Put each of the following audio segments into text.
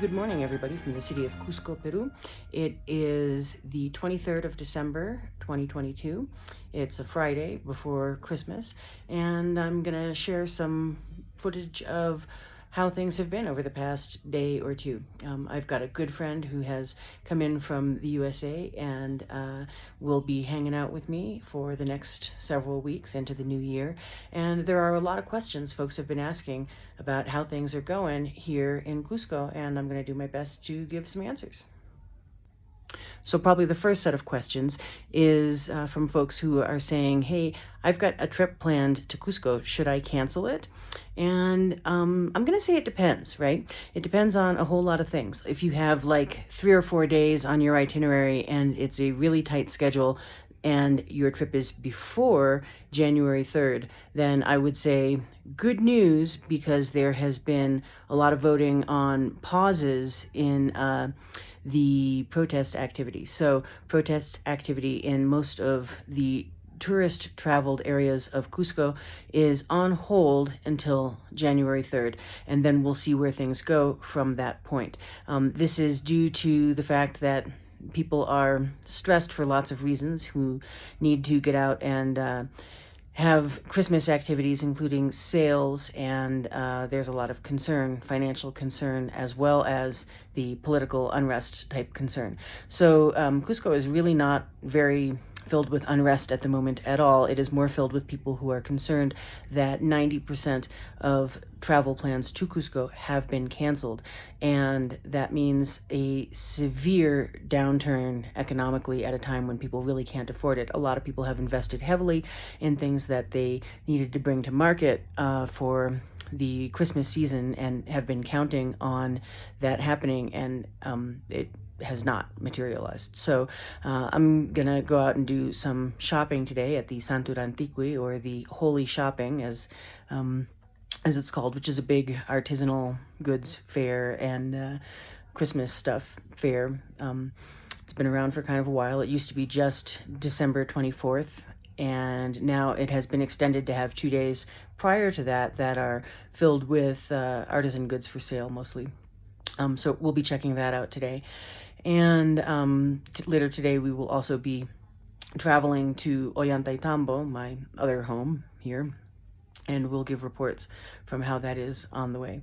good morning, everybody, from the city of Cusco, Peru. It is the 23rd of December, 2022. It's a Friday before Christmas, and I'm going to share some footage of how things have been over the past day or two. I've got a good friend who has come in from the USA and will be hanging out with me for the next several weeks into the new year. And there are a lot of questions folks have been asking about how things are going here in Cusco, and I'm going to do my best to give some answers. So probably the first set of questions is from folks who are saying, hey, I've got a trip planned to Cusco. Should I cancel it? And I'm going to say it depends, right? It depends on a whole lot of things. If you have like 3 or 4 days on your itinerary and it's a really tight schedule and your trip is before January 3rd, then I would say good news, because there has been a lot of voting on pauses in the protest activity. So protest activity in most of the tourist traveled areas of Cusco is on hold until January 3rd, and then we'll see where things go from that point. This is due to the fact that people are stressed for lots of reasons, who need to get out and have Christmas activities, including sales, and there's a lot of concern, financial concern, as well as the political unrest type concern. So Cusco is really not very filled with unrest at the moment at all. It is more filled with people who are concerned that 90% of travel plans to Cusco have been canceled, and that means a severe downturn economically at a time when people really can't afford it. A lot of people have invested heavily in things that they needed to bring to market for the Christmas season and have been counting on that happening, and it has not materialized. So I'm gonna go out and do some shopping today at the Santurantiqui, or the Holy Shopping, as it's called, which is a big artisanal goods fair and Christmas stuff fair. It's been around for kind of a while. It used to be just December 24th, and now it has been extended to have 2 days prior to that that are filled with artisan goods for sale mostly. So we'll be checking that out today. And later today we will also be traveling to Ollantaytambo, my other home here, and we'll give reports from how that is on the way.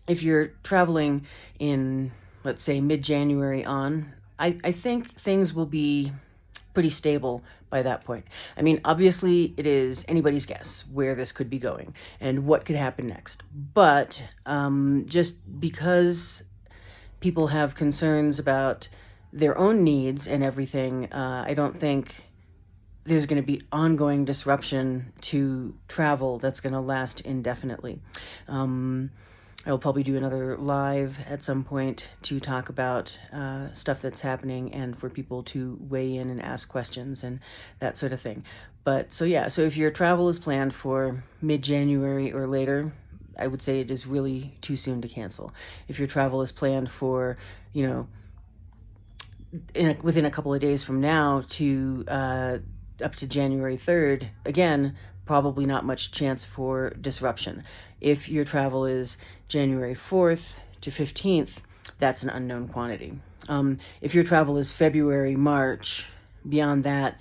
If you're traveling in, let's say, mid-January on, I think things will be pretty stable by that point. I mean, obviously it is anybody's guess where this could be going and what could happen next. But just because people have concerns about their own needs and everything, I don't think there's going to be ongoing disruption to travel that's going to last indefinitely. I'll probably do another live at some point to talk about stuff that's happening and for people to weigh in and ask questions and that sort of thing. But so if your travel is planned for mid-January or later, I would say it is really too soon to cancel. If your travel is planned for, within a couple of days from now to up to January 3rd, again, probably not much chance for disruption. If your travel is January 4th to 15th, that's an unknown quantity. If your travel is February, March, beyond that,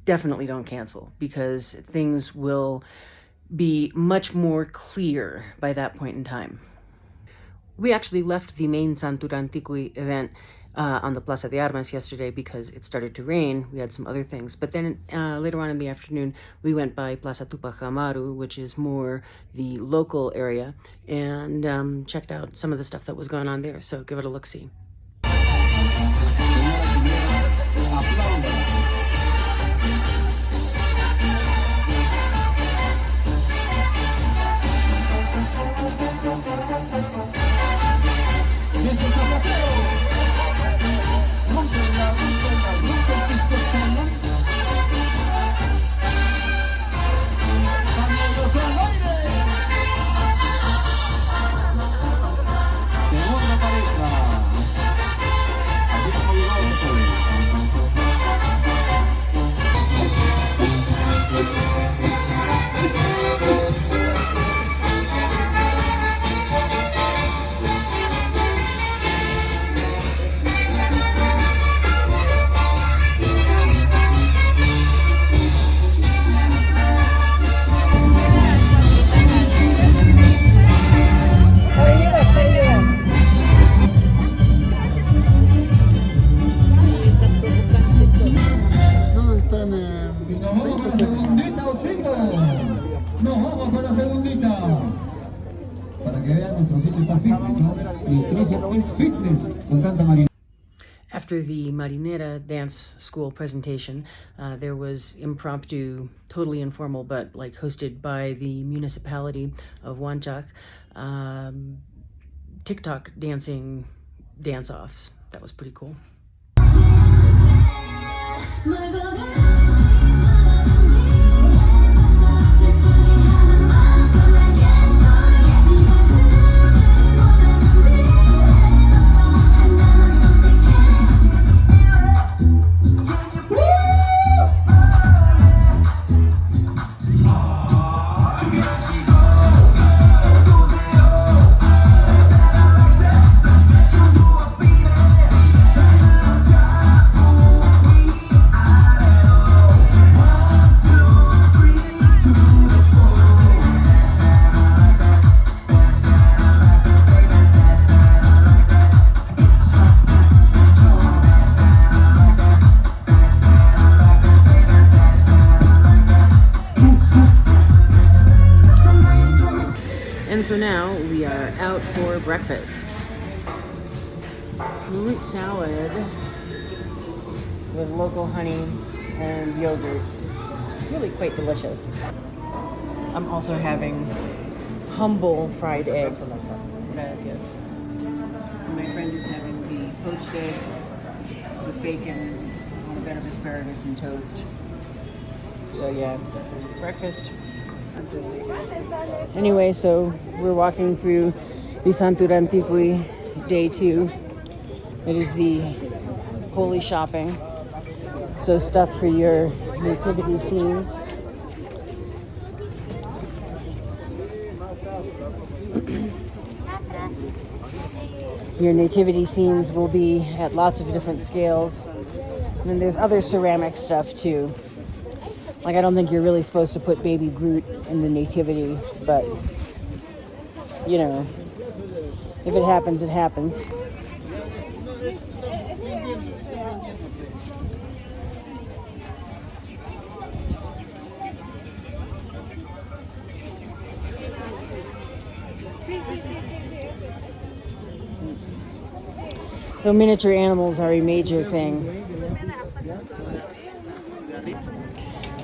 definitely don't cancel, because things will be much more clear by that point in time. We actually left the main Santurantiqui event on the Plaza de Armas yesterday because it started to rain. We had some other things. But then later on in the afternoon, we went by Plaza Tupacamaru, which is more the local area, and checked out some of the stuff that was going on there. So give it a look-see. Segunda pareja. Y nos vamos con la segundita, Osito. Nos vamos con la segundita. Para que vean, nuestro sitio está fitness, ¿no? Nuestro sitio es fitness con tanta marinera. After the Marinera dance school presentation, there was impromptu, totally informal, but like hosted by the municipality of Wanchak, TikTok dancing dance-offs. That was pretty cool. And so now we are out for breakfast. Fruit salad with local honey and yogurt. Really quite delicious. I'm also having humble fried eggs. Gracias. And my friend is having the poached eggs with bacon on a bed of asparagus and toast. So yeah, breakfast. Anyway, so we're walking through the Santurantipui day 2. It is the holy shopping. So stuff for your nativity scenes. Your nativity scenes will be at lots of different scales. And then there's other ceramic stuff too. Like, I don't think you're really supposed to put baby Groot in the nativity, but, you know, if it happens, it happens. So miniature animals are a major thing.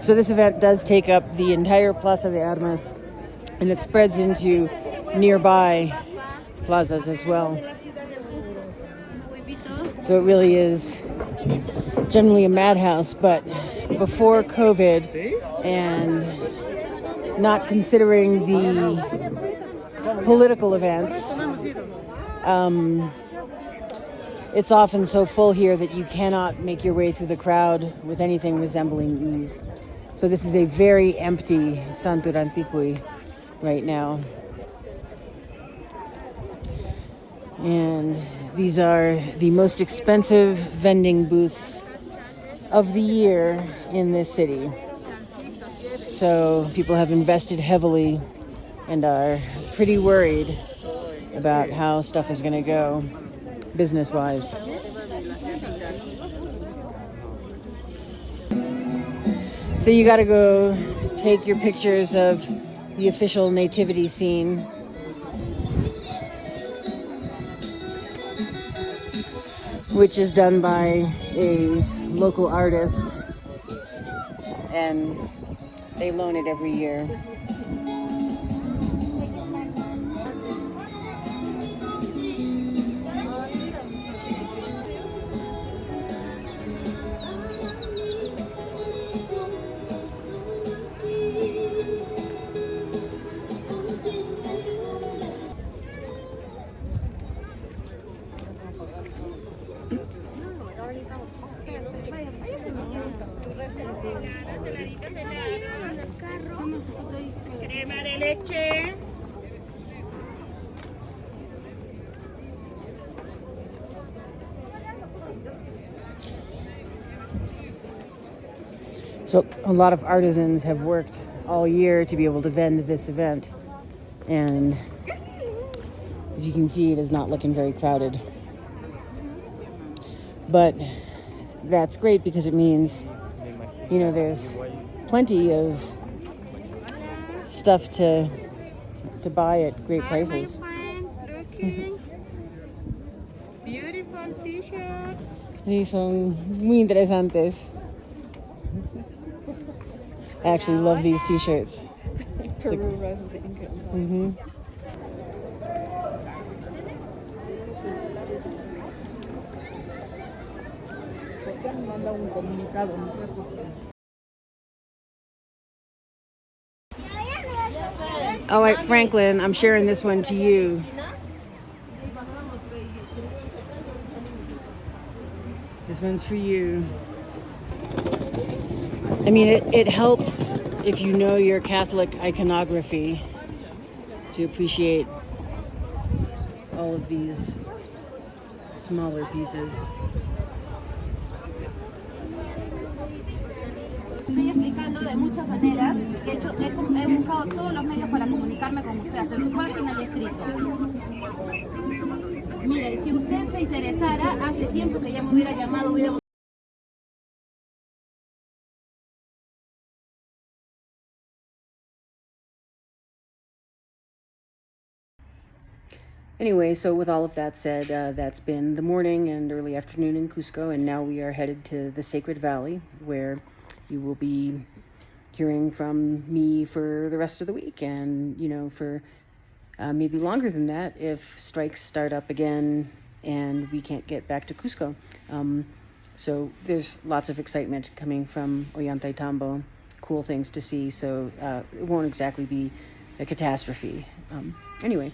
So this event does take up the entire Plaza de Armas, and it spreads into nearby plazas as well. So it really is generally a madhouse, but before COVID and not considering the political events, it's often so full here that you cannot make your way through the crowd with anything resembling ease. So this is a very empty Santurantipui right now. And these are the most expensive vending booths of the year in this city. So people have invested heavily and are pretty worried about how stuff is going to go business-wise. So you got to go take your pictures of the official nativity scene. Which is done by a local artist, and they loan it every year. Crema de leche. So a lot of artisans have worked all year to be able to vend this event, and as you can see, it is not looking very crowded. But that's great because it means, you know, there's plenty of stuff to buy at great prices. Friends, looking. Beautiful t-shirt. Sí, son muy interesantes. I actually love these t-shirts. Peru resident income. Mm-hmm. Manda un comunicado. All right, Franklin, I'm sharing this one to you. This one's for you. I mean, it helps if you know your Catholic iconography to appreciate all of these smaller pieces. Estoy explicando de muchas maneras que he buscado todos los medios para comunicarme con usted, hasta en su página lo he escrito. Mire, si usted se interesara, hace tiempo que ya me hubiera llamado, hubiera... Anyway, so with all of that said, that's been the morning and early afternoon in Cusco, and now we are headed to the Sacred Valley, where you will be hearing from me for the rest of the week, and, you know, for maybe longer than that if strikes start up again and we can't get back to Cusco. So there's lots of excitement coming from Ollantaytambo, cool things to see, so it won't exactly be a catastrophe. Anyway.